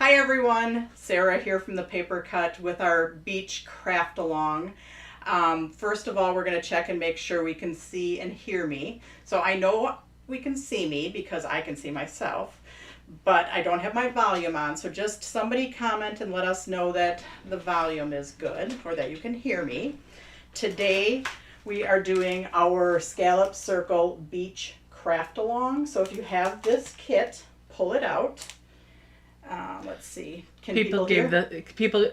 Hi everyone, Sarah here from the Paper Cut with our beach Craftalong. First of all, we're going to check and make sure we can see and hear me. So I know we can see me because I can see myself, but I don't have my volume on. So just somebody comment and let us know that the volume is good or that you can hear me. Today we are doing our Scallop Circle Beach Craftalong. So if you have this kit, pull it out. Let's see. Can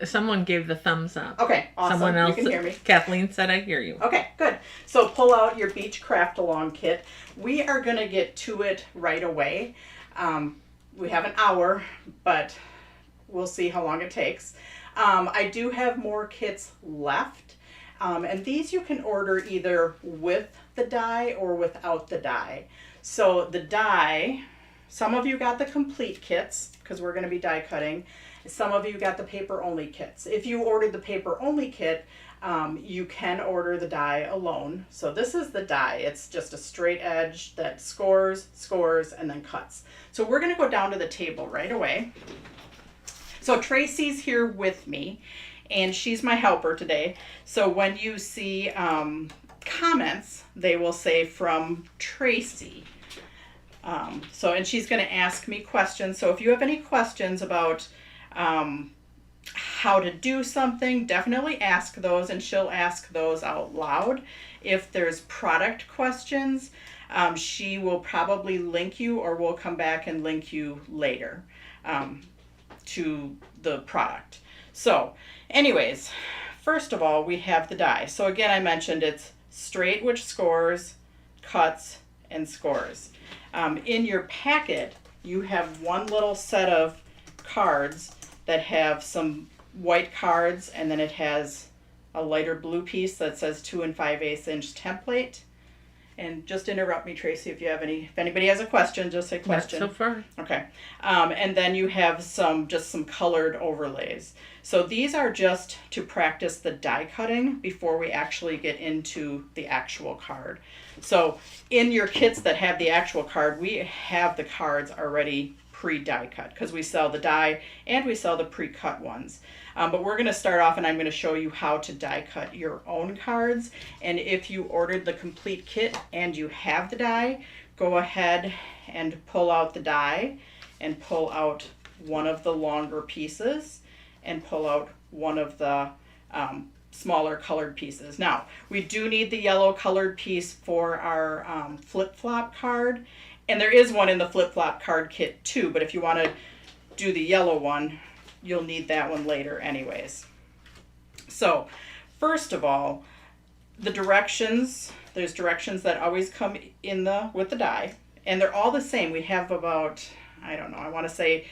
someone gave the thumbs up. Okay, awesome. Someone else, you can hear me. Kathleen said, I hear you. Okay, good. So pull out your beach Craftalong kit. We are going to get to it right away. We have an hour, but we'll see how long it takes. I do have more kits left. And these you can order either with the die or without the die. So the die, some of you got the complete kits because we're going to be die cutting. Some of you got the paper only kits. If you ordered the paper only kit, you can order the die alone. So this is the die. It's just a straight edge that scores, and then cuts. So we're going to go down to the table right away. So Tracy's here with me, and she's my helper today. So when you see comments, they will say from Tracy. And she's going to ask me questions. So if you have any questions about how to do something, definitely ask those, and she'll ask those out loud. If there's product questions, she will probably link you, or we'll come back and link you later to the product. So anyways, first of all, we have the die. So again, I mentioned it's straight, which scores, cuts, and scores. In your packet, you have one little set of cards that have some white cards, and then it has a lighter blue piece that says 2 5/8 inch template. And just interrupt me, Tracy, if anybody has a question, just say question. Not so far. Okay. And then you have some colored overlays. So these are just to practice the die cutting before we actually get into the actual card. So in your kits that have the actual card, we have the cards already pre-die cut because we sell the die and we sell the pre-cut ones. But we're going to start off, and I'm going to show you how to die cut your own cards. And if you ordered the complete kit and you have the die, go ahead and pull out the die and pull out one of the longer pieces and pull out one of the smaller colored pieces. Now, we do need the yellow colored piece for our flip-flop card. And there is one in the flip-flop card kit too, but if you want to do the yellow one, you'll need that one later anyways. So first of all, the directions, there's directions that always come in with the die, and they're all the same. We have about, I don't know, I want to say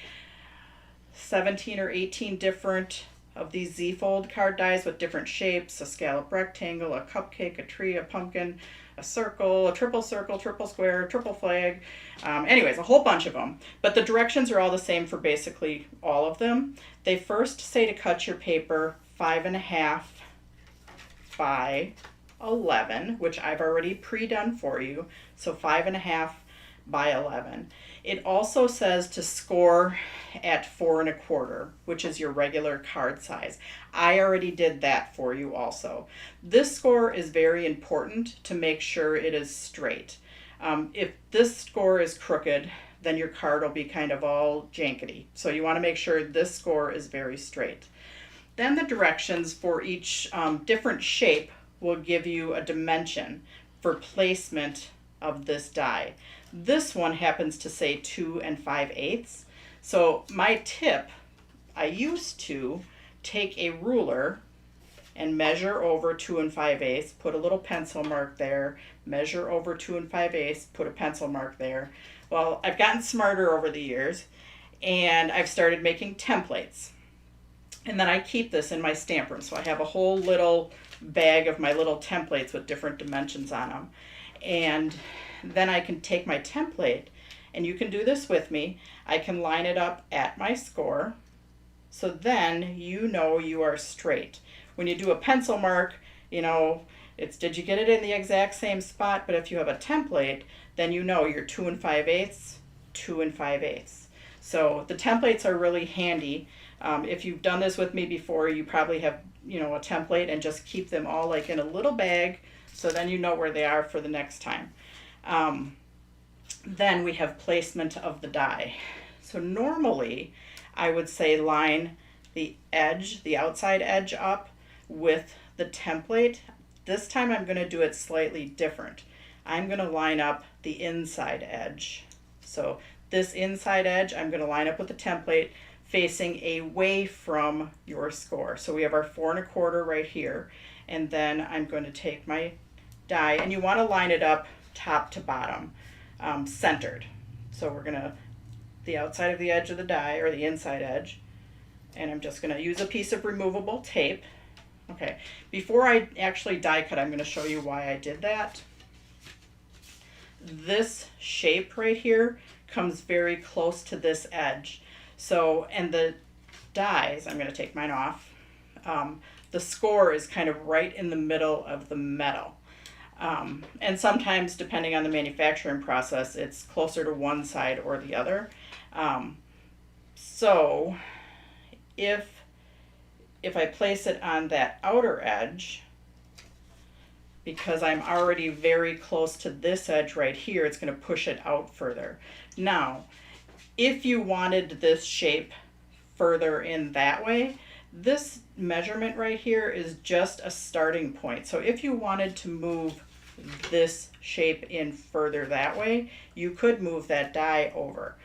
17 or 18 different of these Z Fold card dies with different shapes: a scallop rectangle, a cupcake, a tree, a pumpkin, a circle, a triple circle, triple square, triple flag. Anyways, a whole bunch of them. But the directions are all the same for basically all of them. They first say to cut your paper 5.5 by 11, which I've already pre-done for you. So 5.5 by 11. It also says to score at 4 1/4, which is your regular card size. I already did that for you also. This score is very important to make sure it is straight. If this score is crooked, then your card will be kind of all jankety. So you want to make sure this score is very straight. Then the directions for each different shape will give you a dimension for placement of this die. This one happens to say 2 5/8. So my tip, I used to take a ruler and measure over 2 5/8, put a little pencil mark there, measure over 2 5/8, put a pencil mark there. Well, I've gotten smarter over the years, and I've started making templates. And then I keep this in my stamp room. So I have a whole little bag of my little templates with different dimensions on them. And then I can take my template, and you can do this with me. I can line it up at my score, so then you know you are straight. When you do a pencil mark, it's did you get it in the exact same spot? But if you have a template, then you know you're 2 5/8, 2 5/8. So the templates are really handy. If you've done this with me before, you probably have, a template, and just keep them all like in a little bag, so then you know where they are for the next time. Then we have placement of the die. So normally I would say line the edge, the outside edge up with the template. This time I'm going to do it slightly different. I'm going to line up the inside edge. So this inside edge I'm going to line up with the template facing away from your score. So we have our 4 1/4 right here, and then I'm going to take my die, and you want to line it up top to bottom, centered. So we're going to, the outside of the edge of the die, or the inside edge, and I'm just going to use a piece of removable tape. Okay, before I actually die cut, I'm going to show you why I did that. This shape right here comes very close to this edge. So, and the dies, I'm going to take mine off, the score is kind of right in the middle of the metal. And sometimes, depending on the manufacturing process, it's closer to one side or the other. So if I place it on that outer edge, because I'm already very close to this edge right here, it's going to push it out further. Now, if you wanted this shape further in that way, this measurement right here is just a starting point. So if you wanted to move this shape in further that way, you could move that die over.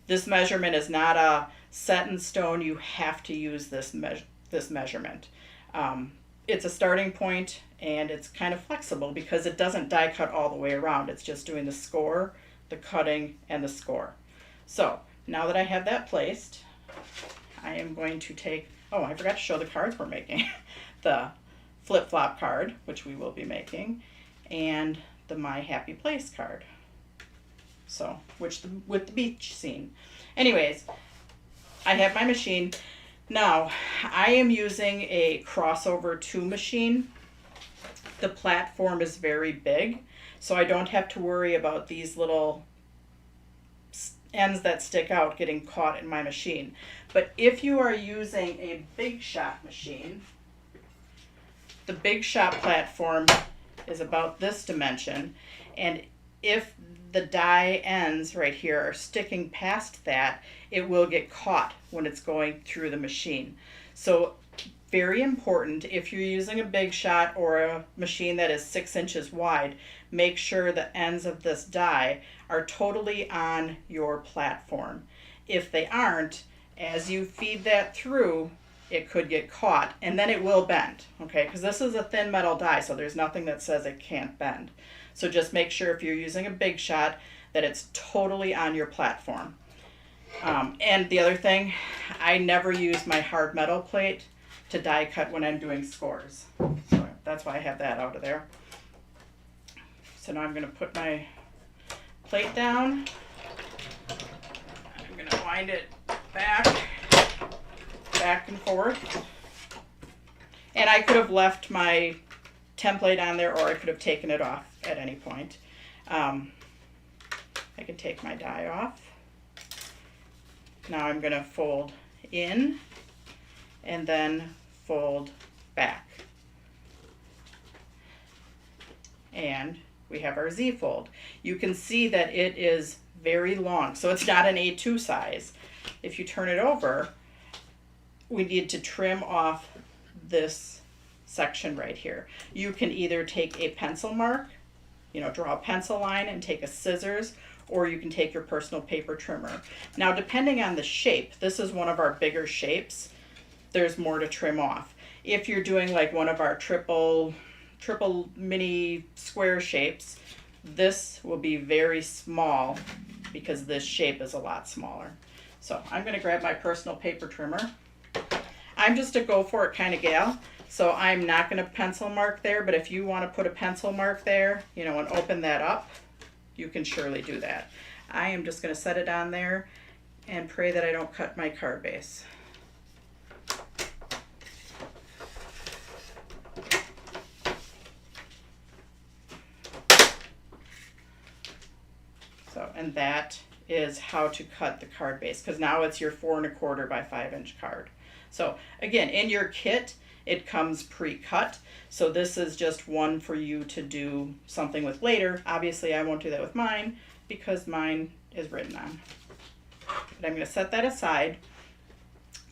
This measurement is not a set in stone. You have to use this measurement. It's a starting point, and it's kind of flexible because it doesn't die cut all the way around. It's just doing the score, the cutting, and the score. So now that I have that placed, I am going to take, oh, I forgot to show the cards we're making. The flip-flop card, which we will be making, and the My Happy Place card. So, with the beach scene. Anyways, I have my machine. Now, I am using a crossover 2 machine. The platform is very big, so I don't have to worry about these little ends that stick out getting caught in my machine. But if you are using a Big Shot machine, the Big Shot platform is about this dimension, and if the die ends right here are sticking past that, it will get caught when it's going through the machine. So very important, if you're using a Big Shot or a machine that is 6 inches wide, make sure the ends of this die are totally on your platform. If they aren't, as you feed that through, it could get caught, and then it will bend, okay? Because this is a thin metal die, so there's nothing that says it can't bend. So just make sure if you're using a Big Shot that it's totally on your platform. And the other thing, I never use my hard metal plate to die cut when I'm doing scores. So that's why I have that out of there. So now I'm going to put my plate down. I'm going to wind it back and forth. And I could have left my template on there, or I could have taken it off at any point. I can take my die off. Now I'm going to fold in and then fold back. And we have our Z fold. You can see that it is very long, so it's not an A2 size. If you turn it over, we need to trim off this section right here. You can either take a pencil mark, draw a pencil line and take a scissors, or you can take your personal paper trimmer. Now, depending on the shape, this is one of our bigger shapes, there's more to trim off. If you're doing like one of our triple mini square shapes, this will be very small because this shape is a lot smaller. So I'm going to grab my personal paper trimmer. I'm just a go for it kind of gal, so I'm not going to pencil mark there, but if you want to put a pencil mark there, and open that up, you can surely do that. I am just going to set it on there and pray that I don't cut my card base. So, and that is how to cut the card base, because now it's your 4 1/4 by 5 inch card. So again, in your kit, it comes pre-cut. So this is just one for you to do something with later. Obviously, I won't do that with mine because mine is written on. But I'm going to set that aside.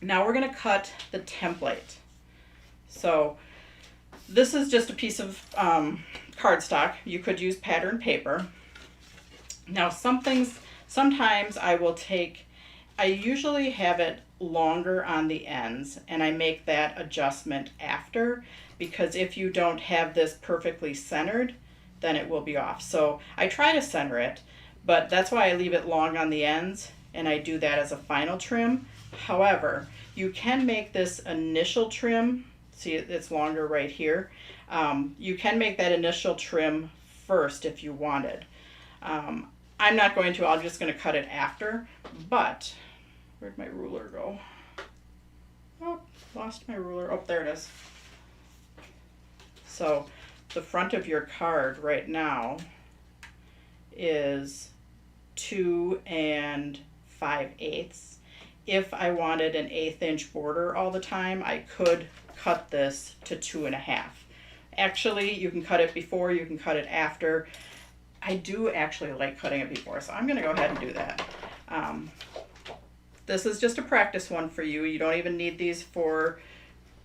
Now we're going to cut the template. So this is just a piece of cardstock. You could use pattern paper. Now sometimes I usually have it longer on the ends, and I make that adjustment after, because if you don't have this perfectly centered, then it will be off. So I try to center it, but that's why I leave it long on the ends, and I do that as a final trim. However, you can make this initial trim, see it's longer right here. You can make that initial trim first if you wanted. I'm not going to, I'm just going to cut it after, but where'd my ruler go? Oh, lost my ruler. Oh, there it is. So the front of your card right now is 2 5/8. If I wanted an 1/8 inch border all the time, I could cut this to 2 1/2. Actually, you can cut it before, you can cut it after. I do actually like cutting it before, so I'm going to go ahead and do that. This is just a practice one for you. You don't even need these for,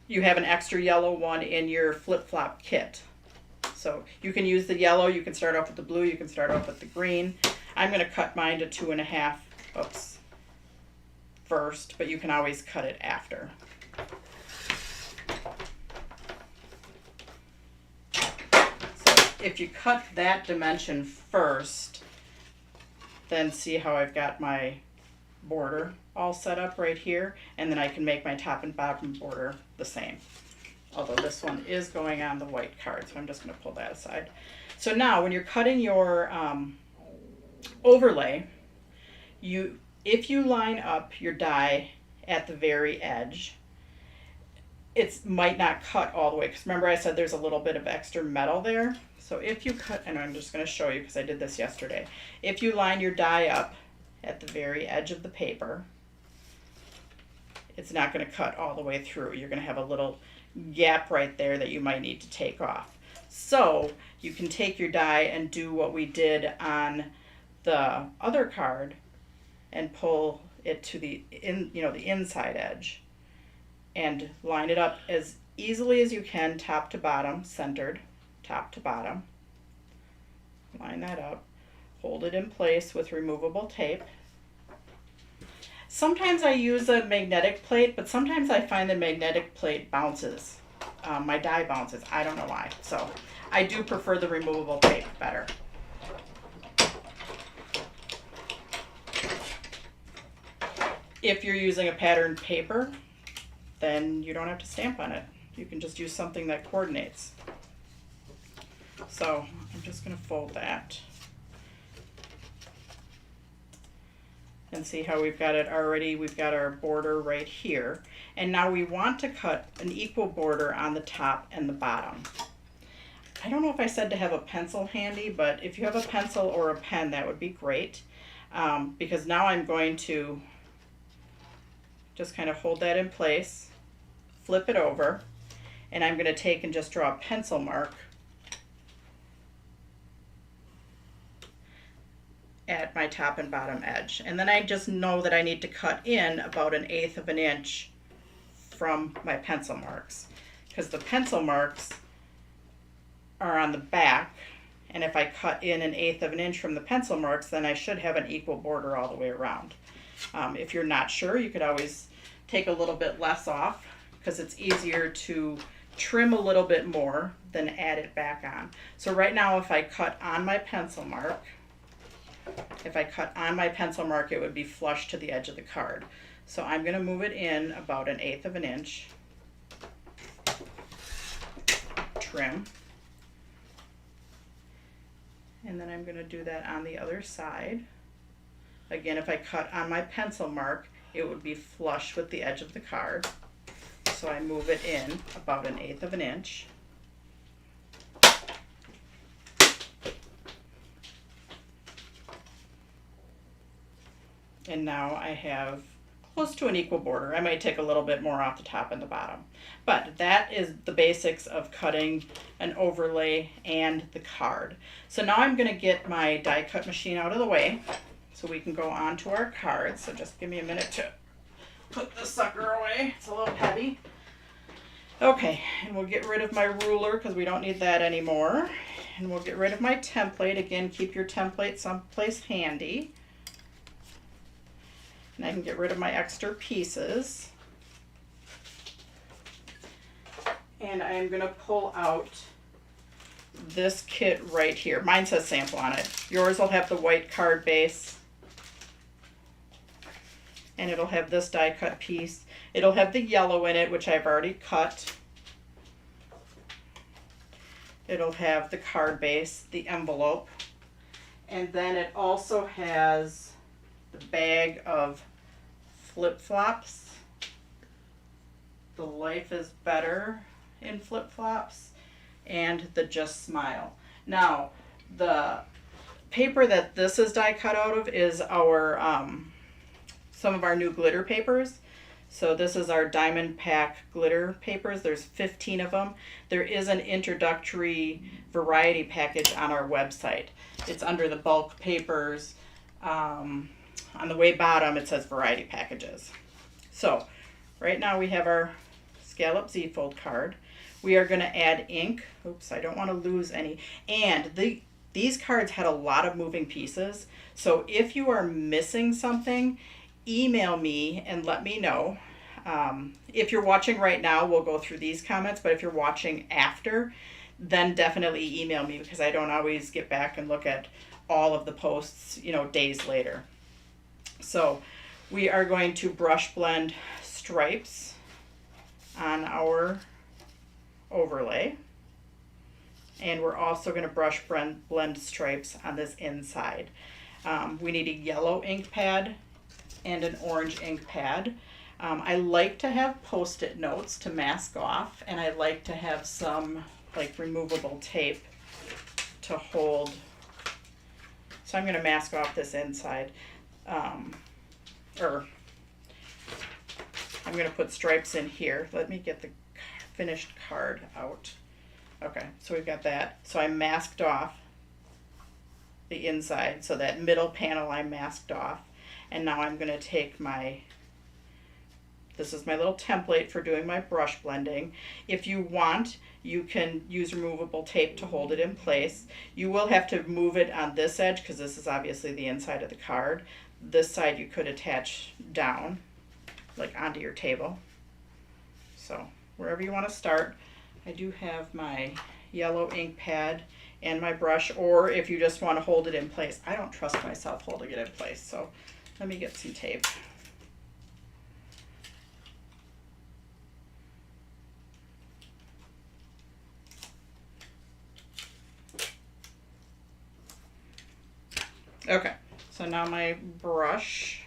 you have an extra yellow one in your flip-flop kit. So you can use the yellow, you can start off with the blue, you can start off with the green. I'm going to cut mine to 2 1/2 first, but you can always cut it after. If you cut that dimension first, then see how I've got my border all set up right here, and then I can make my top and bottom border the same. Although this one is going on the white card, so I'm just going to pull that aside. So now when you're cutting your overlay, if you line up your die at the very edge, it might not cut all the way, because remember I said there's a little bit of extra metal there. So if you cut, and I'm just going to show you because I did this yesterday. If you line your die up at the very edge of the paper, it's not going to cut all the way through. You're going to have a little gap right there that you might need to take off. So you can take your die and do what we did on the other card and pull it to the inside edge and line it up as easily as you can, top to bottom, centered, top to bottom. Line that up, hold it in place with removable tape. Sometimes I use a magnetic plate, but sometimes I find the magnetic plate bounces. My die bounces, I don't know why. So I do prefer the removable tape better. If you're using a patterned paper, then you don't have to stamp on it. You can just use something that coordinates. So I'm just going to fold that. And see how we've got it already. We've got our border right here. And now we want to cut an equal border on the top and the bottom. I don't know if I said to have a pencil handy, but if you have a pencil or a pen, that would be great. Because now I'm going to just kind of hold that in place, flip it over, and I'm going to take and just draw a pencil mark at my top and bottom edge. And then I just know that I need to cut in about 1/8 of an inch from my pencil marks, because the pencil marks are on the back, and if I cut in 1/8 of an inch from the pencil marks, then I should have an equal border all the way around. If you're not sure, you could always take a little bit less off, because it's easier to trim a little bit more than add it back on. So right now, if I cut on my pencil mark, it would be flush to the edge of the card. So I'm going to move it in about 1/8 of an inch. Trim. And then I'm going to do that on the other side. Again, if I cut on my pencil mark, it would be flush with the edge of the card. So I move it in about 1/8 of an inch. And now I have close to an equal border. I might take a little bit more off the top and the bottom. But that is the basics of cutting an overlay and the card. So now I'm going to get my die cut machine out of the way so we can go on to our cards. So just give me a minute to put this sucker away. It's a little heavy. Okay, and we'll get rid of my ruler because we don't need that anymore. And we'll get rid of my template. Again, keep your template someplace handy. And I can get rid of my extra pieces. And I'm going to pull out this kit right here. Mine says sample on it. Yours will have the white card base. And it'll have this die cut piece. It'll have the yellow in it, which I've already cut. It'll have the card base, the envelope. And then it also has the bag of flip-flops. The Life is Better in flip-flops, and the Just Smile. Now, the paper that this is die cut out of is our some of our new glitter papers. So this is our Diamond Pack glitter papers. There's 15 of them. There is an introductory variety package on our website. It's under the bulk papers. On the way bottom, it says variety packages. So right now we have our Scallop Z Fold card. We are going to add ink. Oops, I don't want to lose any. And these cards had a lot of moving pieces. So if you are missing something, email me and let me know. If you're watching right now, we'll go through these comments, but if you're watching after, then definitely email me because I don't always get back and look at all of the posts, days later. So we are going to brush blend stripes on our overlay. And we're also going to brush blend stripes on this inside. We need a yellow ink pad and an orange ink pad. I like to have Post-it notes to mask off, and I like to have some removable tape to hold. So I'm going to mask off this inside. I'm going to put stripes in here. Let me get the finished card out. Okay, so we've got that. So I masked off the inside, so that middle panel I masked off. And now I'm going to take this is my little template for doing my brush blending. If you want, you can use removable tape to hold it in place. You will have to move it on this edge because this is obviously the inside of the card. This side you could attach down, onto your table. So wherever you want to start. I do have my yellow ink pad and my brush, or if you just want to hold it in place. I don't trust myself holding it in place, so let me get some tape. Okay, so now my brush,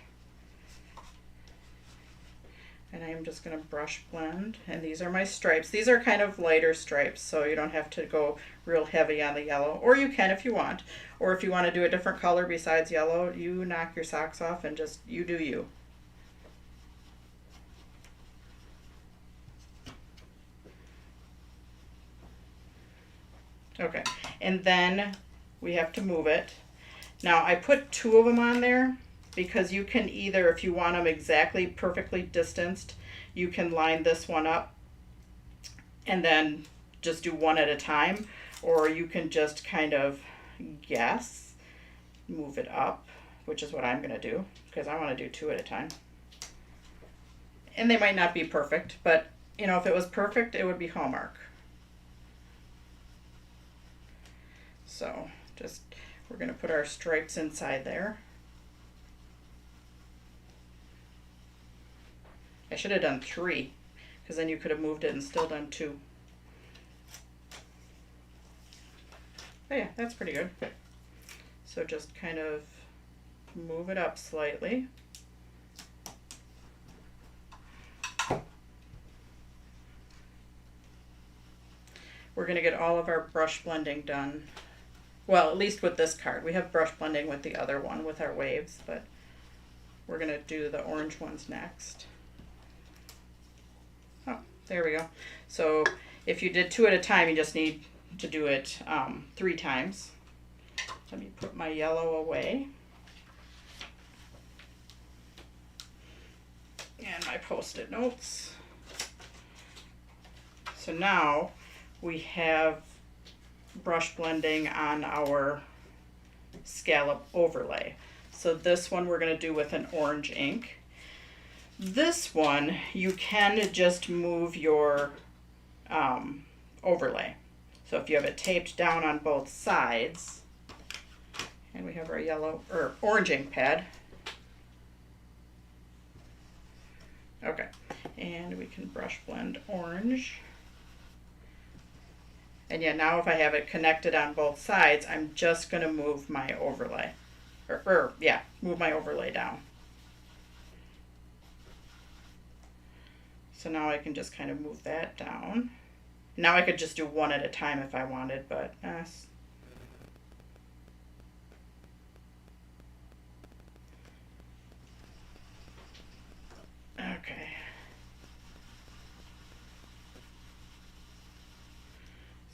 and I'm just going to brush blend, and these are my stripes. These are kind of lighter stripes, so you don't have to go real heavy on the yellow, or you can if you want. Or if you want to do a different color besides yellow, you knock your socks off and just, you do you. Okay, and then we have to move it. Now I put 2 of them on there because you can either, if you want them exactly perfectly distanced, you can line this one up and then just do one at a time, or you can just kind of guess, move it up, which is what I'm going to do because I want to do 2 at a time. And they might not be perfect, but if it was perfect, it would be Hallmark. So we're going to put our stripes inside there. I should have done 3 because then you could have moved it and still done 2. Oh yeah, that's pretty good. So just kind of move it up slightly. We're going to get all of our brush blending done. Well, at least with this card. We have brush blending with the other one with our waves, but we're going to do the orange ones next. Oh, there we go. So if you did 2 at a time, you just need to do it 3 times. Let me put my yellow away. And my Post-it notes. So now we have brush blending on our scallop overlay. So this one we're going to do with an orange ink. This one you can just move your overlay. So if you have it taped down on both sides, and we have our yellow or orange ink pad. Okay, and we can brush blend orange. And yeah, now if I have it connected on both sides, I'm just going to move my overlay. Move my overlay down. So now I can just kind of move that down. Now I could just do 1 at a time if I wanted, but okay.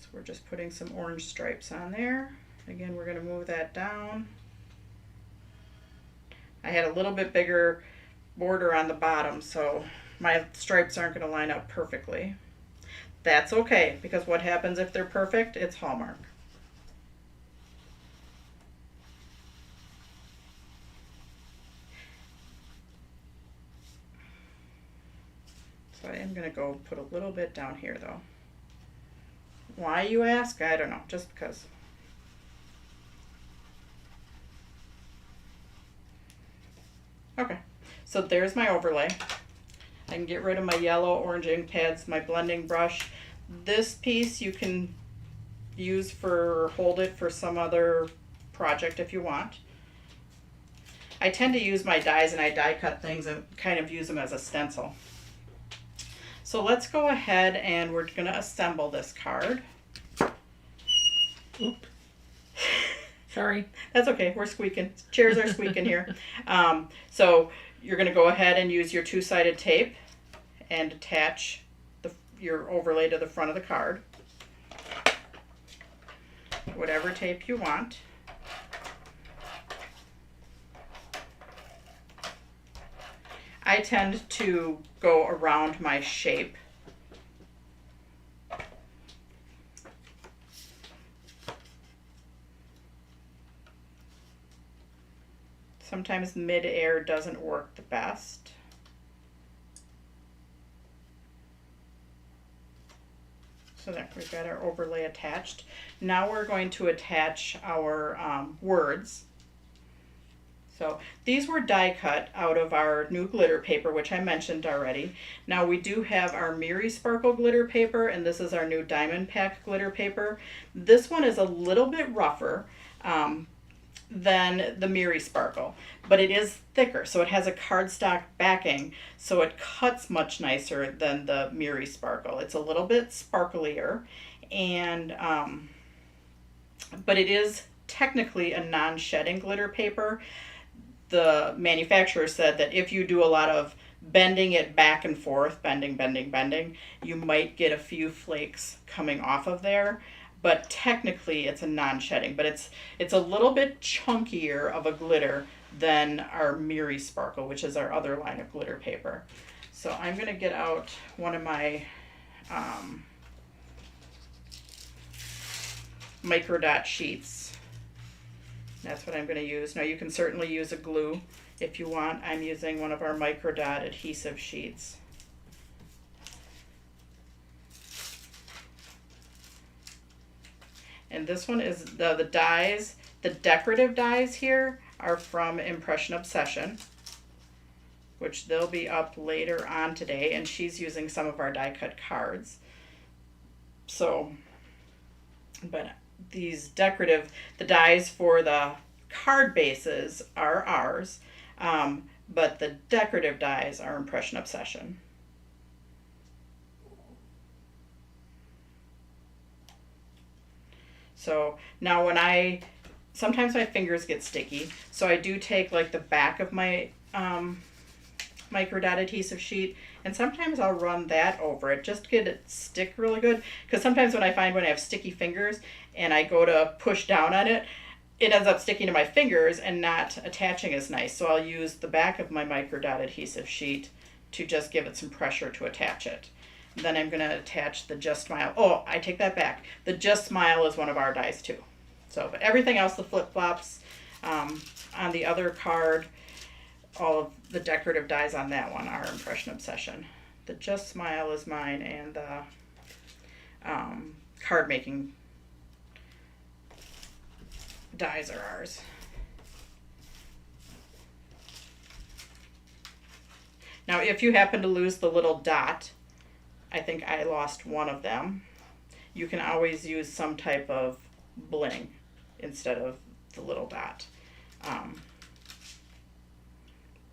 So we're just putting some orange stripes on there. Again, we're going to move that down. I had a little bit bigger border on the bottom, so my stripes aren't going to line up perfectly. That's okay, because what happens if they're perfect? It's Hallmark. So I am going to go put a little bit down here though. Why, you ask? I don't know, just because. Okay, so there's my overlay. I can get rid of my yellow, orange ink pads, my blending brush. This piece you can use hold it for some other project if you want. I tend to use my dies and I die cut things and kind of use them as a stencil. So let's go ahead and we're going to assemble this card. Oop. Sorry. That's okay. We're squeaking. Chairs are squeaking here. So you're going to go ahead and use your 2-sided tape and attach your overlay to the front of the card. Whatever tape you want. I tend to go around my shape. Sometimes mid-air doesn't work the best. So there, we've got our overlay attached. Now we're going to attach our words. So these were die cut out of our new glitter paper, which I mentioned already. Now we do have our Miri Sparkle glitter paper, and this is our new Diamond Pack glitter paper. This one is a little bit rougher than the Miri Sparkle, but it is thicker, so it has a cardstock backing, so it cuts much nicer than the Miri Sparkle. It's a little bit sparklier, and but it is technically a non-shedding glitter paper. The manufacturer said that if you do a lot of bending it back and forth, bending, you might get a few flakes coming off of there. But technically it's a non-shedding, but it's a little bit chunkier of a glitter than our Miri Sparkle, which is our other line of glitter paper. So I'm going to get out one of my micro dot sheets. That's what I'm going to use. Now you can certainly use a glue if you want. I'm using one of our micro dot adhesive sheets. And this one is the dies, the decorative dies here are from Impression Obsession, which they'll be up later on today, and she's using some of our die cut cards. So, but these decorative, the dies for the card bases are ours, but the decorative dies are Impression Obsession. So now sometimes my fingers get sticky, so I do take like the back of my micro dot adhesive sheet, and sometimes I'll run that over it just to get it stick really good, because sometimes when I have sticky fingers and I go to push down on it, it ends up sticking to my fingers and not attaching as nice. So I'll use the back of my micro dot adhesive sheet to just give it some pressure to attach it. Then I'm going to attach the Just Smile. Oh, I take that back. The Just Smile is one of our dies too. So, but everything else, the flip-flops, on the other card, all of the decorative dies on that one are Impression Obsession. The Just Smile is mine, and the card making dies are ours. Now, if you happen to lose the little dot, I think I lost one of them, you can always use some type of bling instead of the little dot.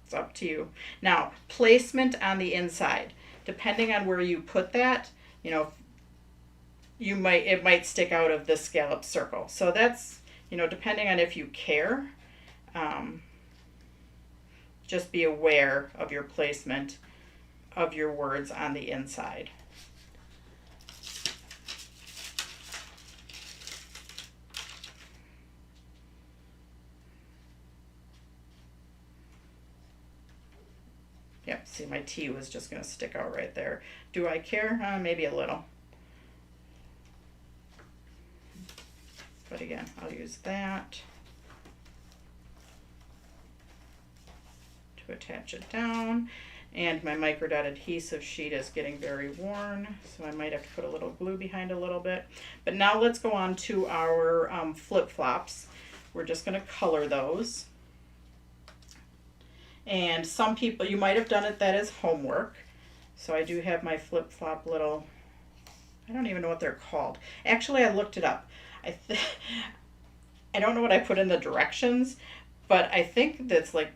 It's up to you. Now, placement on the inside. Depending on where you put that, you know, it might stick out of the scallop circle. So that's, you know, depending on if you care. Just be aware of your placement of your words on the inside. Yep, see, my T was just going to stick out right there. Do I care? Maybe a little. But again, I'll use that to attach it down. And my micro dot adhesive sheet is getting very worn, so I might have to put a little glue behind a little bit. But now let's go on to our flip-flops. We're just going to color those. And some people, you might have done it that as homework. So I do have my flip-flop little, I don't even know what they're called. Actually, I looked it up. I don't know what I put in the directions, but I think that's like,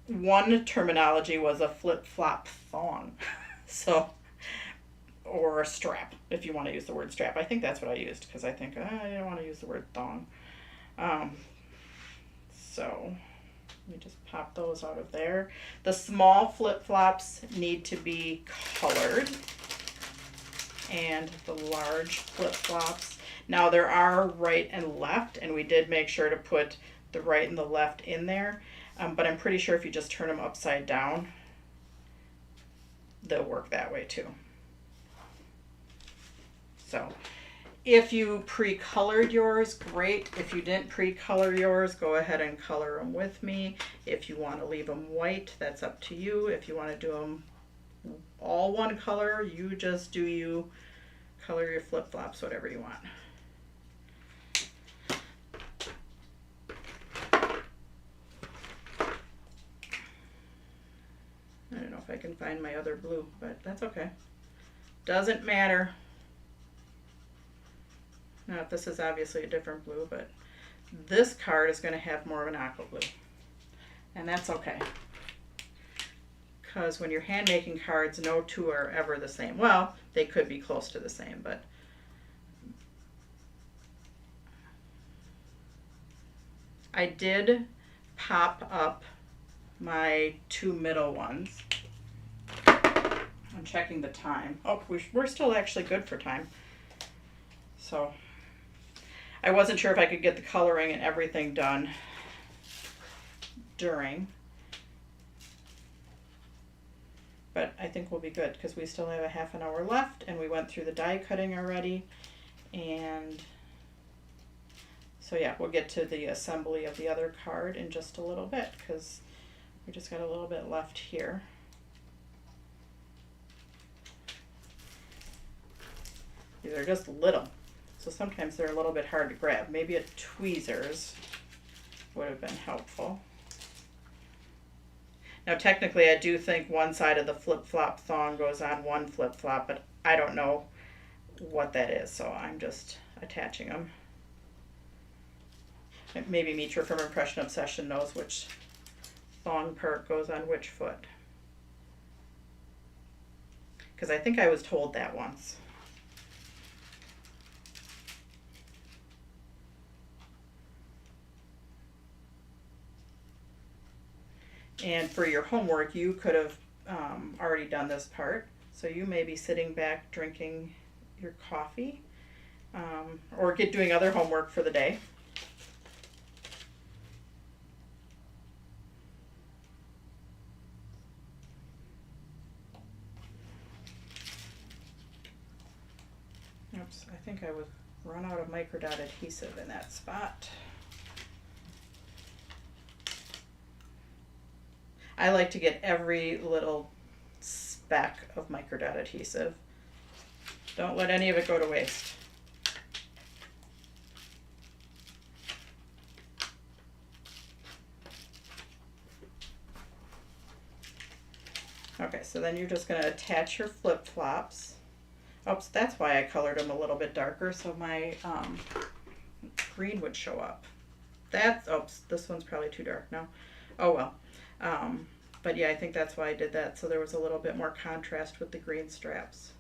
one terminology was a flip-flop thong. So, or a strap, if you want to use the word strap. I think that's what I used, because I think I don't want to use the word thong. So let me just pop those out of there. The small flip-flops need to be colored, and the large flip-flops. Now there are right and left, and we did make sure to put the right and the left in there. But I'm pretty sure if you just turn them upside down, they'll work that way too. So if you pre-colored yours, great. If you didn't pre-color yours, go ahead and color them with me. If you want to leave them white, that's up to you. If you want to do them all one color, you just do you. Color your flip-flops, whatever you want. I don't know if I can find my other blue, but that's okay. Doesn't matter. Now, this is obviously a different blue, but this card is going to have more of an aqua blue. And that's okay. Because when you're hand making cards, no two are ever the same. Well, they could be close to the same, but I did pop up my two middle ones. I'm checking the time. Oh, we're still actually good for time. So I wasn't sure if I could get the coloring and everything done during, but I think we'll be good because we still have a half an hour left, and we went through the die cutting already. And so yeah, we'll get to the assembly of the other card in just a little bit, because we just got a little bit left here. These are just little, so sometimes they're a little bit hard to grab. Maybe a tweezers would have been helpful. Now technically I do think one side of the flip-flop thong goes on one flip-flop, but I don't know what that is, so I'm just attaching them. Maybe Mitra from Impression Obsession knows which thong part goes on which foot, because I think I was told that once. And for your homework, you could have already done this part. So you may be sitting back drinking your coffee or doing other homework for the day. Oops, I think I would run out of microdot adhesive in that spot. I like to get every little speck of microdot adhesive. Don't let any of it go to waste. Okay, so then you're just going to attach your flip-flops. Oops, that's why I colored them a little bit darker so my green would show up. Oops, this one's probably too dark now. Oh well. But yeah, I think that's why I did that, so there was a little bit more contrast with the green straps.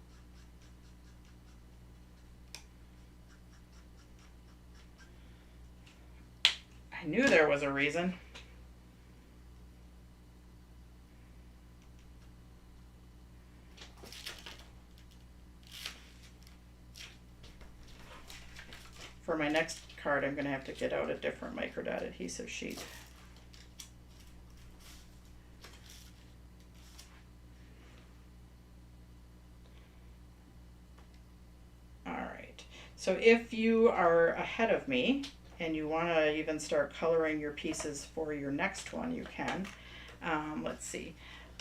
I knew there was a reason. For my next card, I'm going to have to get out a different microdot adhesive sheet. Alright, so if you are ahead of me and you want to even start coloring your pieces for your next one, you can. Let's see,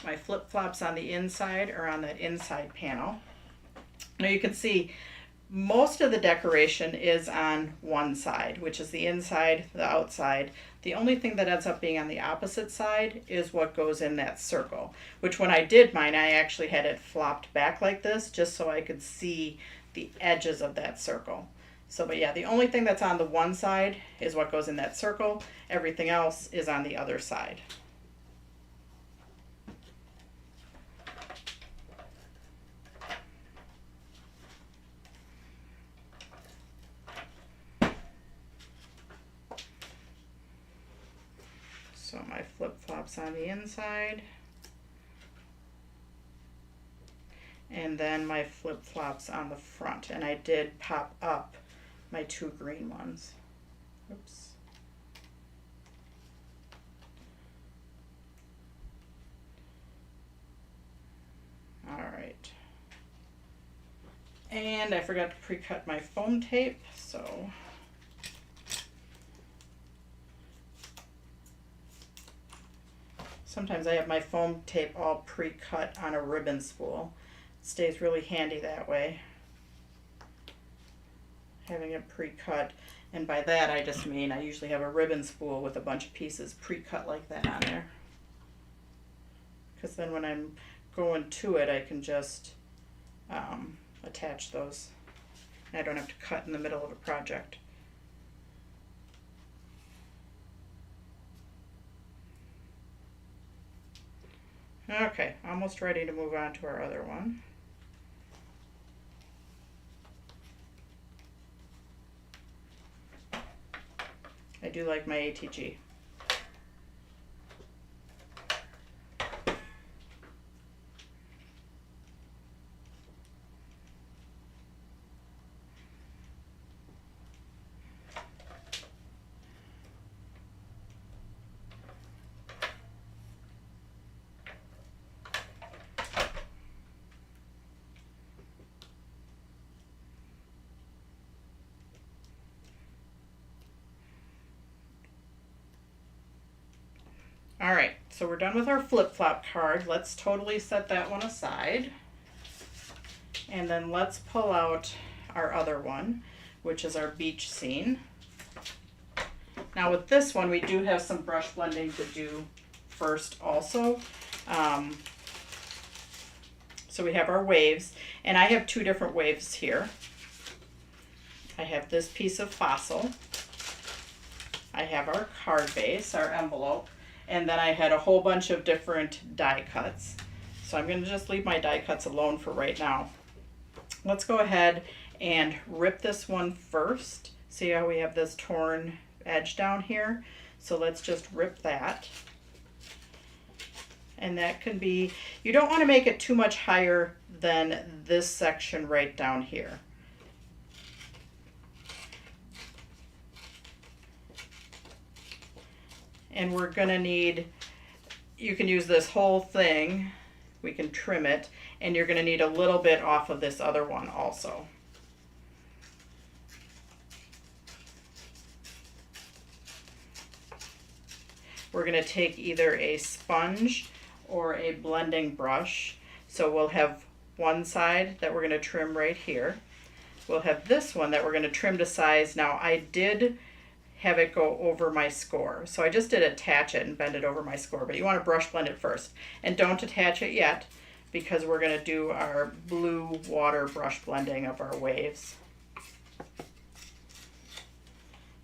my flip-flops on the inside are on that inside panel. Now you can see most of the decoration is on one side, which is the inside, the outside. The only thing that ends up being on the opposite side is what goes in that circle, which when I did mine, I actually had it flopped back like this just so I could see the edges of that circle. So, but yeah, the only thing that's on the one side is what goes in that circle. Everything else is on the other side. So my flip-flops on the inside, and then my flip-flops on the front. And I did pop up my two green ones. Oops. All right. And I forgot to pre-cut my foam tape, so sometimes I have my foam tape all pre-cut on a ribbon spool. It stays really handy that way, having it pre-cut. And by that I just mean I usually have a ribbon spool with a bunch of pieces pre-cut like that on there. Because then when I'm going to it, I can just attach those. I don't have to cut in the middle of a project. Okay, almost ready to move on to our other one. I do like my ATG. All right, so we're done with our flip-flop card. Let's totally set that one aside. And then let's pull out our other one, which is our beach scene. Now with this one, we do have some brush blending to do first also. So we have our waves, and I have two different waves here. I have this piece of fossil. I have our card base, our envelope. And then I had a whole bunch of different die cuts. So I'm going to just leave my die cuts alone for right now. Let's go ahead and rip this one first. See how we have this torn edge down here? So let's just rip that. And that can be, you don't want to make it too much higher than this section right down here. And we're going to need, you can use this whole thing, we can trim it, and you're going to need a little bit off of this other one also. We're going to take either a sponge or a blending brush. So we'll have one side that we're going to trim right here. We'll have this one that we're going to trim to size. Now I did have it go over my score. So I just did attach it and bend it over my score, but you want to brush blend it first. And don't attach it yet because we're going to do our blue water brush blending of our waves.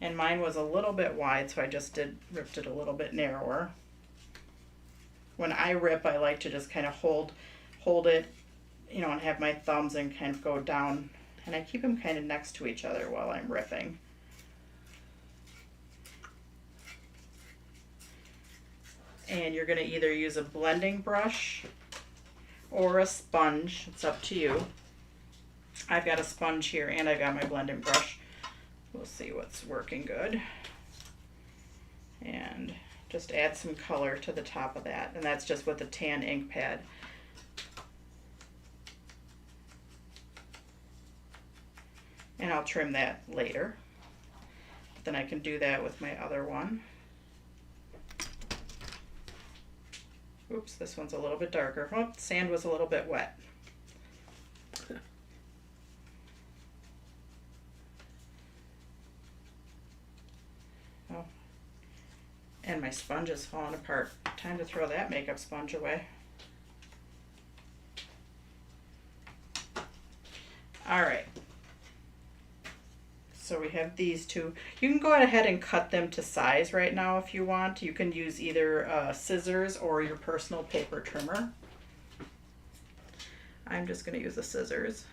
And mine was a little bit wide, so I just ripped it a little bit narrower. When I rip, I like to just kind of hold it, you know, and have my thumbs and kind of go down. And I keep them kind of next to each other while I'm ripping. And you're going to either use a blending brush or a sponge. It's up to you. I've got a sponge here and I've got my blending brush. We'll see what's working good. And just add some color to the top of that. And that's just with a tan ink pad. And I'll trim that later. Then I can do that with my other one. Oops, this one's a little bit darker. Oh, sand was a little bit wet. Oh, and my sponge is falling apart. Time to throw that makeup sponge away. All right. So we have these two. You can go ahead and cut them to size right now if you want. You can use either scissors or your personal paper trimmer. I'm just going to use the scissors.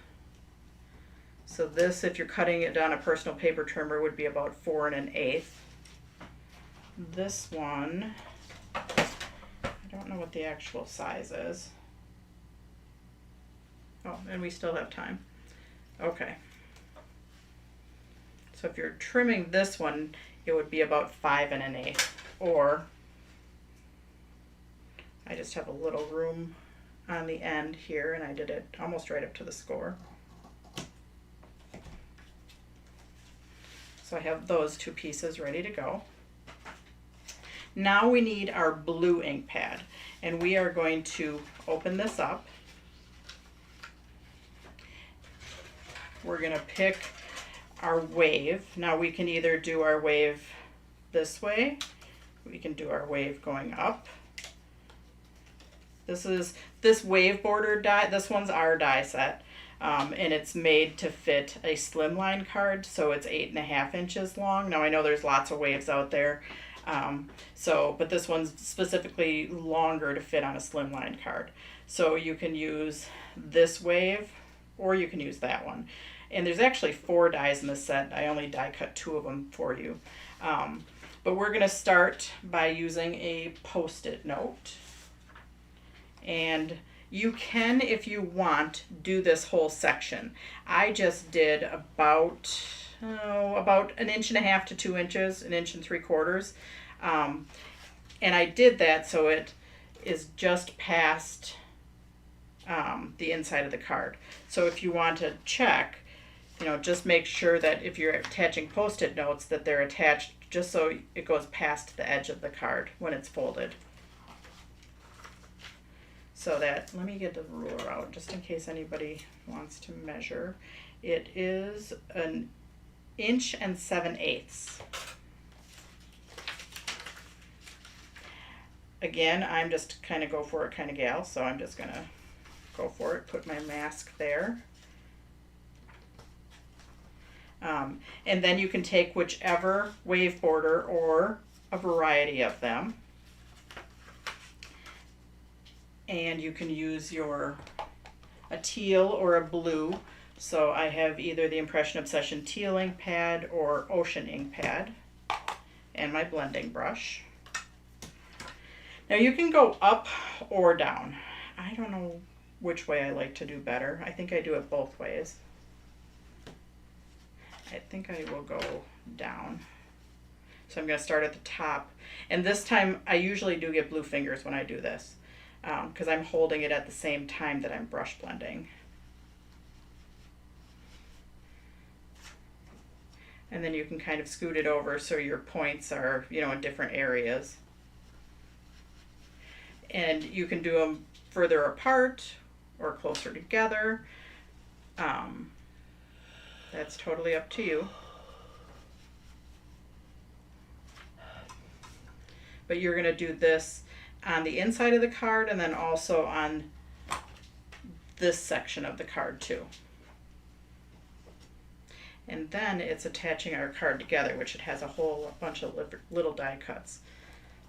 So this, if you're cutting it down a personal paper trimmer, would be about 4 1/8. This one, I don't know what the actual size is. Oh, and we still have time. Okay. So if you're trimming this one, it would be about 5 1/8. Or I just have a little room on the end here and I did it almost right up to the score. So I have those two pieces ready to go. Now we need our blue ink pad, and we are going to open this up. We're going to pick our wave. Now we can either do our wave this way, we can do our wave going up. This wave border die, this one's our die set, and it's made to fit a slimline card, so it's 8.5 inches long. Now I know there's lots of waves out there, but this one's specifically longer to fit on a slimline card. So you can use this wave or you can use that one. And there's actually 4 dies in this set. I only die cut 2 of them for you. But we're going to start by using a Post-it note. And you can, if you want, do this whole section. I just did about 1.5 inches to 2 inches, 1 3/4 inches. And I did that so it is just past the inside of the card. So if you want to check, just make sure that if you're attaching Post-it notes that they're attached just so it goes past the edge of the card when it's folded. So that, let me get the ruler out just in case anybody wants to measure. It is 1 7/8 inches. Again, I'm just kind of go for it kind of gal, so I'm just gonna go for it, put my mask there. And then you can take whichever wave border or a variety of them. And you can use a teal or a blue. So I have either the Impression Obsession teal ink pad or ocean ink pad and my blending brush. Now you can go up or down. I don't know which way I like to do better. I think I do it both ways. I think I will go down. So I'm going to start at the top. And this time I usually do get blue fingers when I do this because I'm holding it at the same time that I'm brush blending. And then you can kind of scoot it over so your points are, you know, in different areas. And you can do them further apart or closer together. That's totally up to you. But you're going to do this on the inside of the card and then also on this section of the card too. And then it's attaching our card together, which it has a whole bunch of little die cuts.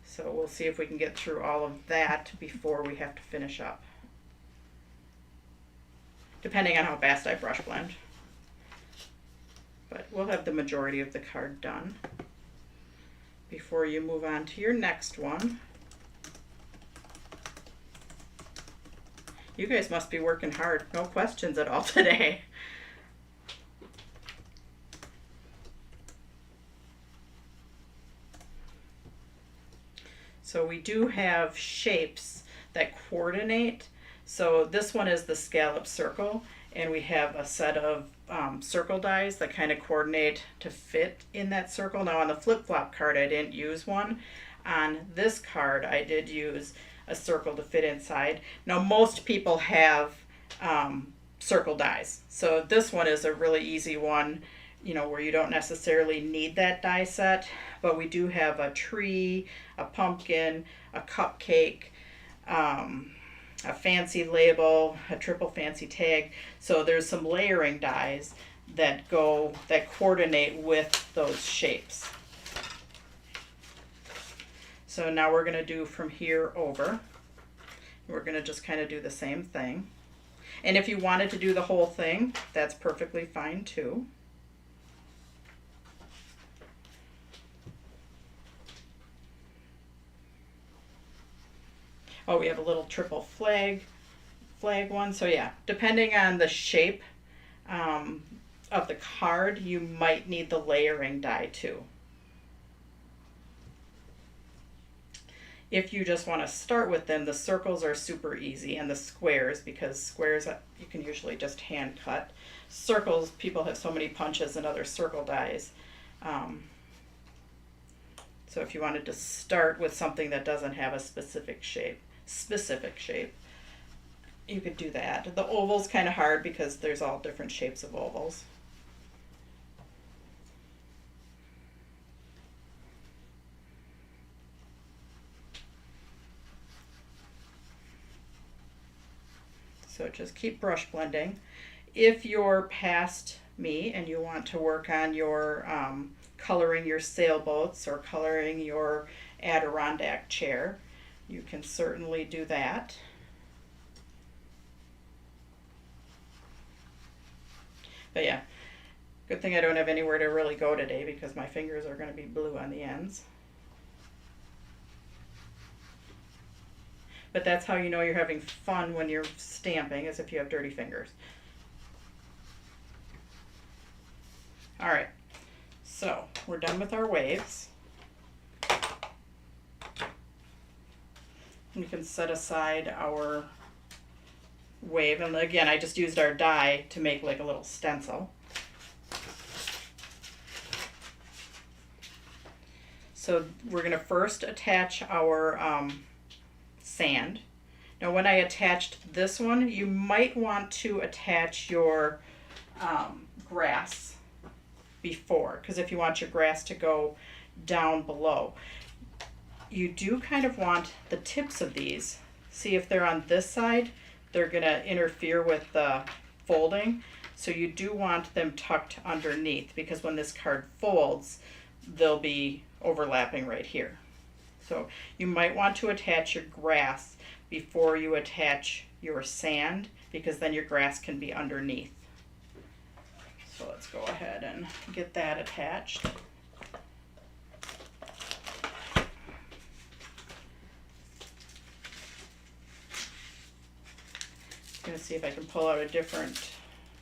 So we'll see if we can get through all of that before we have to finish up, depending on how fast I brush blend. But we'll have the majority of the card done before you move on to your next one. You guys must be working hard. No questions at all today. So we do have shapes that coordinate. So this one is the scallop circle, and we have a set of circle dies that kind of coordinate to fit in that circle. Now on the flip-flop card I didn't use one. On this card I did use a circle to fit inside. Now most people have circle dies. So this one is a really easy one, you know, where you don't necessarily need that die set, but we do have a tree, a pumpkin, a cupcake, a fancy label, a triple fancy tag. So there's some layering dies that coordinate with those shapes. So now we're going to do from here over. We're going to just kind of do the same thing. And if you wanted to do the whole thing, that's perfectly fine too. Oh, we have a little triple flag one. So yeah, depending on the shape of the card, you might need the layering die too. If you just want to start with them, the circles are super easy, and the squares, because squares you can usually just hand cut. Circles, people have so many punches and other circle dies. So if you wanted to start with something that doesn't have a specific shape, you could do that. The oval's kind of hard because there's all different shapes of ovals. So just keep brush blending. If you're past me and you want to work on your coloring your sailboats or coloring your Adirondack chair, you can certainly do that. But yeah, good thing I don't have anywhere to really go today because my fingers are going to be blue on the ends. But that's how you know you're having fun when you're stamping, is if you have dirty fingers. All right, so we're done with our waves. We can set aside our wave, and again, I just used our die to make like a little stencil. So we're going to first attach our sand. Now when I attached this one, you might want to attach your grass before, because if you want your grass to go down below, you do kind of want the tips of these. See, if they're on this side, they're going to interfere with the folding. So you do want them tucked underneath, because when this card folds, they'll be overlapping right here. So you might want to attach your grass before you attach your sand, because then your grass can be underneath. So let's go ahead and get that attached. I'm going to see if I can pull out a different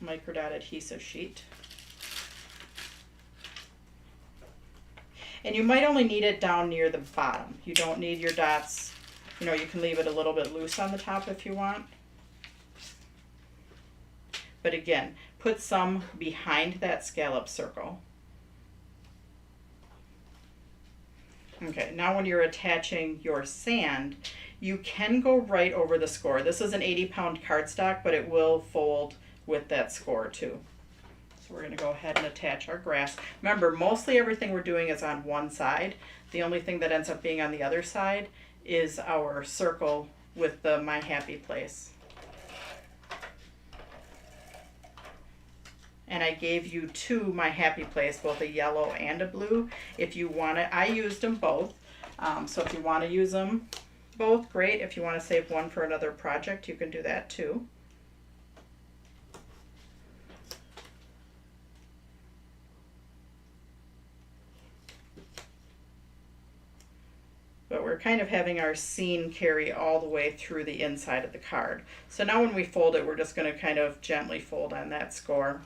microdot adhesive sheet. And you might only need it down near the bottom. You don't need your dots, you know, you can leave it a little bit loose on the top if you want. But again, put some behind that scallop circle. Okay, now when you're attaching your sand, you can go right over the score. This is an 80-pound cardstock, but it will fold with that score too. So we're going to go ahead and attach our grass. Remember, mostly everything we're doing is on one side. The only thing that ends up being on the other side is our circle with the My Happy Place. And I gave you two My Happy Place, both a yellow and a blue. If you want it, I used them both. So if you want to use them both, great. If you want to save one for another project, you can do that too. But we're kind of having our scene carry all the way through the inside of the card. So now when we fold it, we're just going to kind of gently fold on that score.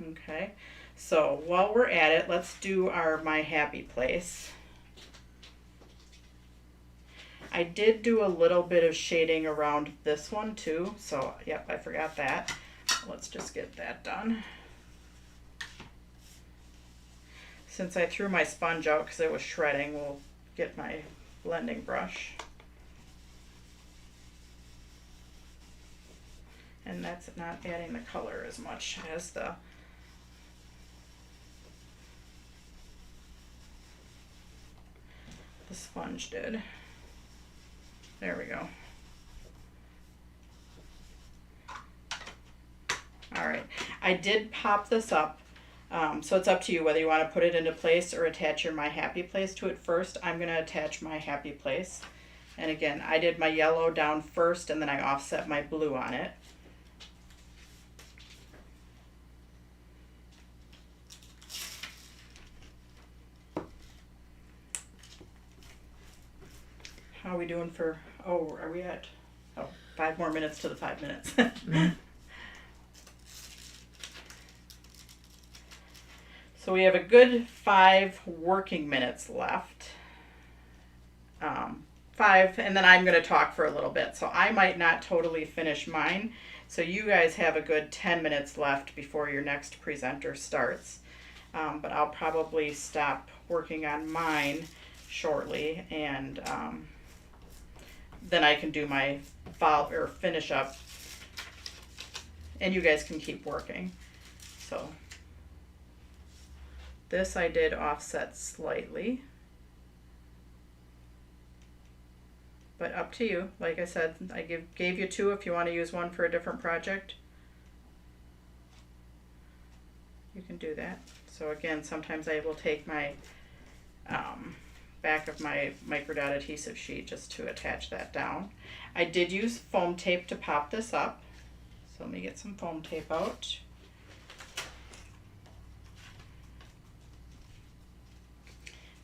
Okay, so while we're at it, let's do our My Happy Place. I did do a little bit of shading around this one too, so yep, I forgot that. Let's just get that done. Since I threw my sponge out because it was shredding, we'll get my blending brush. And that's not adding the color as much as the sponge did. There we go. All right, I did pop this up, so it's up to you whether you want to put it into place or attach your My Happy Place to it first. I'm going to attach My Happy Place, and again, I did my yellow down first and then I offset my blue on it. How are we doing for, oh, are we at, 5 more minutes to the 5 minutes. So we have a good 5 working minutes left. 5, and then I'm going to talk for a little bit. So I might not totally finish mine. So you guys have a good 10 minutes left before your next presenter starts. But I'll probably stop working on mine shortly, and then I can do my finish up, and you guys can keep working. So this I did offset slightly, but up to you. Like I said, I gave you 2 if you want to use one for a different project. You can do that. So again, sometimes I will take my back of my microdot adhesive sheet just to attach that down. I did use foam tape to pop this up. So let me get some foam tape out.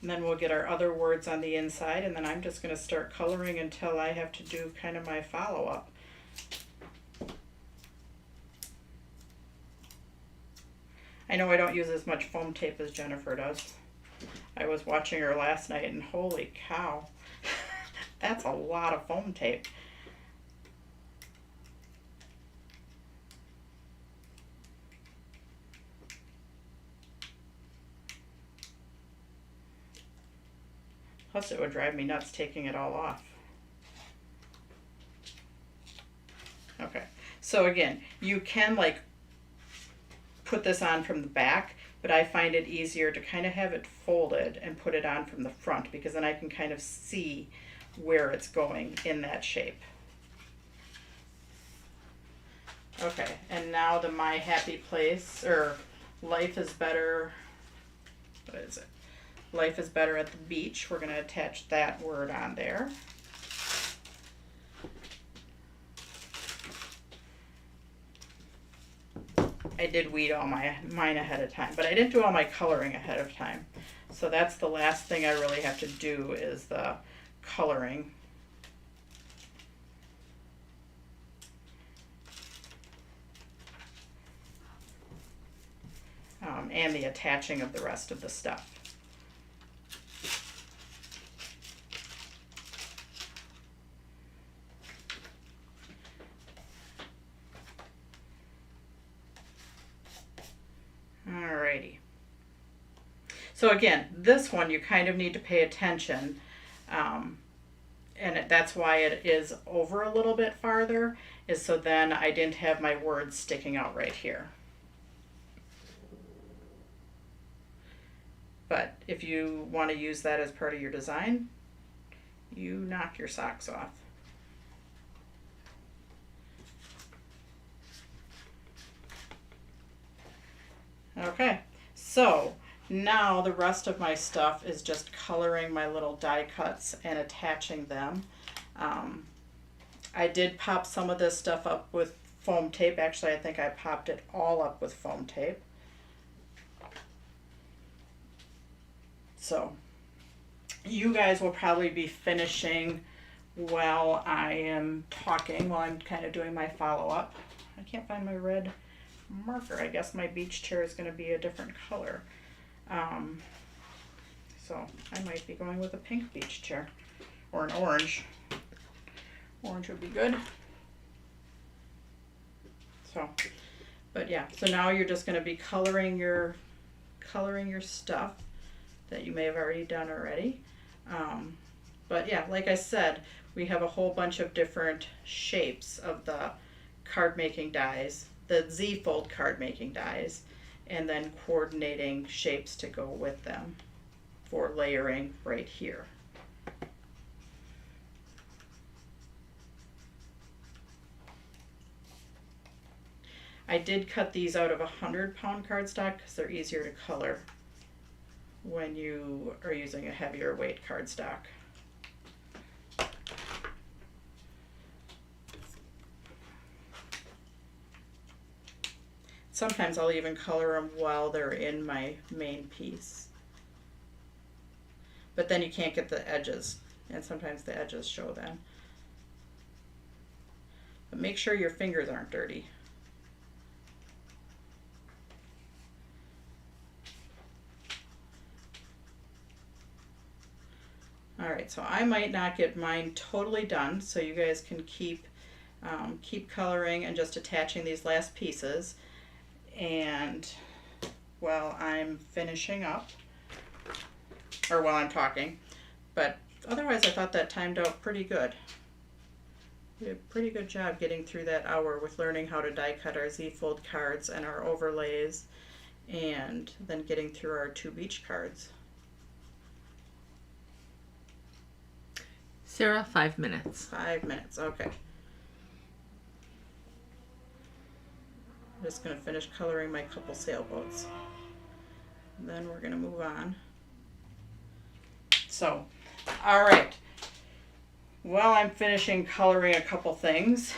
And then we'll get our other words on the inside, and then I'm just going to start coloring until I have to do kind of my follow-up. I know I don't use as much foam tape as Jennifer does. I was watching her last night and holy cow, that's a lot of foam tape. Plus it would drive me nuts taking it all off. Okay, so again, you can like put this on from the back, but I find it easier to kind of have it folded and put it on from the front, because then I can kind of see where it's going in that shape. Okay, and now the My Happy Place, or Life is Better, what is it? Life is Better at the Beach. We're going to attach that word on there. I did weed all mine ahead of time, but I didn't do all my coloring ahead of time. So that's the last thing I really have to do is the coloring. and the attaching of the rest of the stuff. Alrighty. So again, this one you kind of need to pay attention, and that's why it is over a little bit farther, is so then I didn't have my words sticking out right here. But if you want to use that as part of your design, you knock your socks off. Okay, so now the rest of my stuff is just coloring my little die cuts and attaching them. I did pop some of this stuff up with foam tape. Actually, I think I popped it all up with foam tape. So you guys will probably be finishing while I am talking, while I'm kind of doing my follow-up. I can't find my red marker. I guess my beach chair is going to be a different color. So I might be going with a pink beach chair or an orange. Orange would be good. So, but yeah, so now you're just going to be coloring your stuff that you may have already done already. But yeah, like I said, we have a whole bunch of different shapes of the card making dies, the Z Fold card making dies, and then coordinating shapes to go with them for layering right here. I did cut these out of 100-pound cardstock because they're easier to color when you are using a heavier weight cardstock. Sometimes I'll even color them while they're in my main piece. But then you can't get the edges, and sometimes the edges show then. But make sure your fingers aren't dirty. Alright, so I might not get mine totally done, so you guys can keep coloring and just attaching these last pieces. And while I'm finishing up, or while I'm talking, but otherwise I thought that timed out pretty good. We did a pretty good job getting through that hour with learning how to die cut our Z Fold cards and our overlays, and then getting through our 2 beach cards. Sarah, 5 minutes. 5 minutes, okay. I'm just going to finish coloring my couple sailboats. And then we're going to move on. So, alright. While I'm finishing coloring a couple things,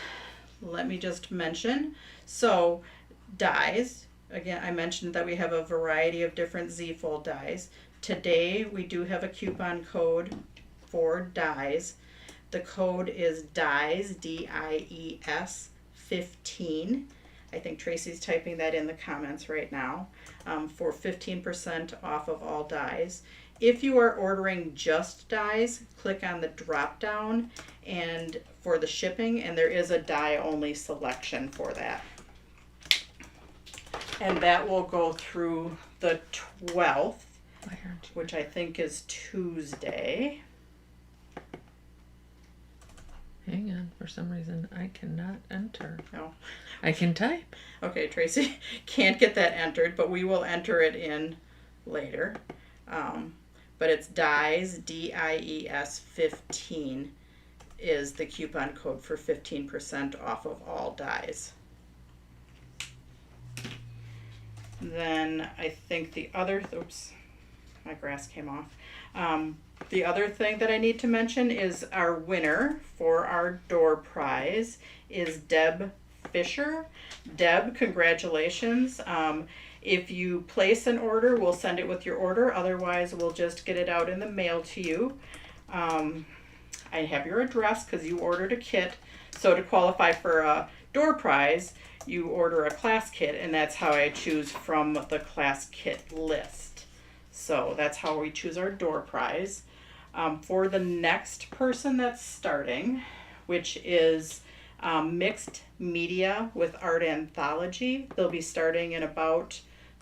let me just mention. So, dies. Again, I mentioned that we have a variety of different Z Fold dies. Today, we do have a coupon code for dies. The code is DIES, D-I-E-S 15. I think Tracy's typing that in the comments right now, for 15% off of all dies. If you are ordering just dies, click on the drop down and for the shipping, and there is a die only selection for that. And that will go through the 12th, which I think is Tuesday. Hang on, for some reason I cannot enter. No. I can type. Okay, Tracy can't get that entered, but we will enter it in later. But it's DIES, D-I-E-S 15 is the coupon code for 15% off of all dies. Then I think the other, oops, my grass came off. The other thing that I need to mention is our winner for our door prize is Deb Fisher. Deb, congratulations. If you place an order, we'll send it with your order. Otherwise, we'll just get it out in the mail to you. I have your address because you ordered a kit. So to qualify for a door prize, you order a class kit, and that's how I choose from the class kit list. So that's how we choose our door prize. For the next person that's starting, which is mixed media with art anthology, they'll be starting in about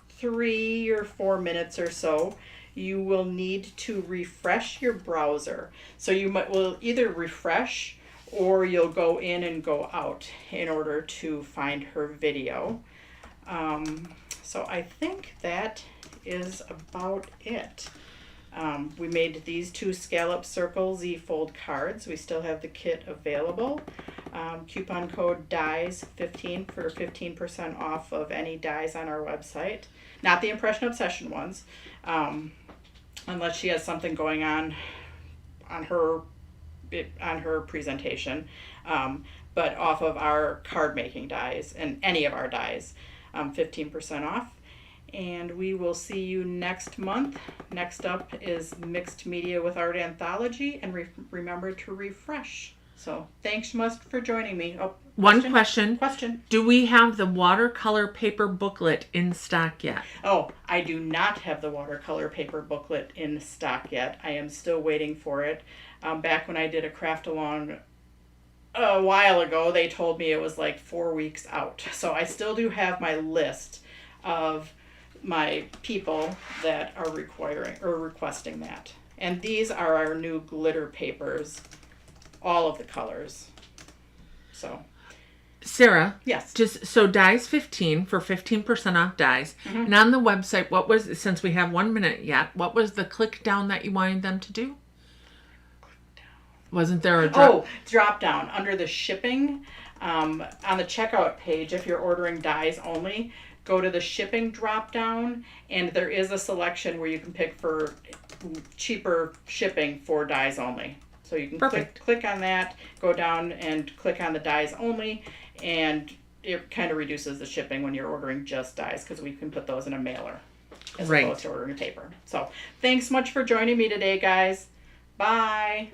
3 or 4 minutes or so. You will need to refresh your browser. So you will either refresh or you'll go in and go out in order to find her video. So I think that is about it. We made these 2 Scallop Circle Z Fold cards. We still have the kit available. Coupon code DIES15 for 15% off of any dies on our website. Not the Impression Obsession ones, unless she has something going on her presentation, but off of our card making dies and any of our dies, 15% off. And we will see you next month. Next up is mixed media with art anthology, and remember to refresh. So thanks much for joining me. Oh, One question. Question. Do we have the watercolor paper booklet in stock yet? Oh, I do not have the watercolor paper booklet in stock yet. I am still waiting for it. Back when I did a Craftalong a while ago, they told me it was like 4 weeks out. So I still do have my list of my people that are requesting that. And these are our new glitter papers, all of the colors. So Sarah, yes, just so dies 15 for 15% off dies. Mm-hmm. And on the website, what was, since we have 1 minute yet, what was the click down that you wanted them to do? Wasn't there a drop? Oh, drop down under the shipping, on the checkout page. If you're ordering dies only, go to the shipping drop down, and there is a selection where you can pick for cheaper shipping for dies only. So you can click on that, go down and click on the dies only, and it kind of reduces the shipping when you're ordering just dies, because we can put those in a mailer as opposed to ordering paper. So thanks much for joining me today, guys. Bye.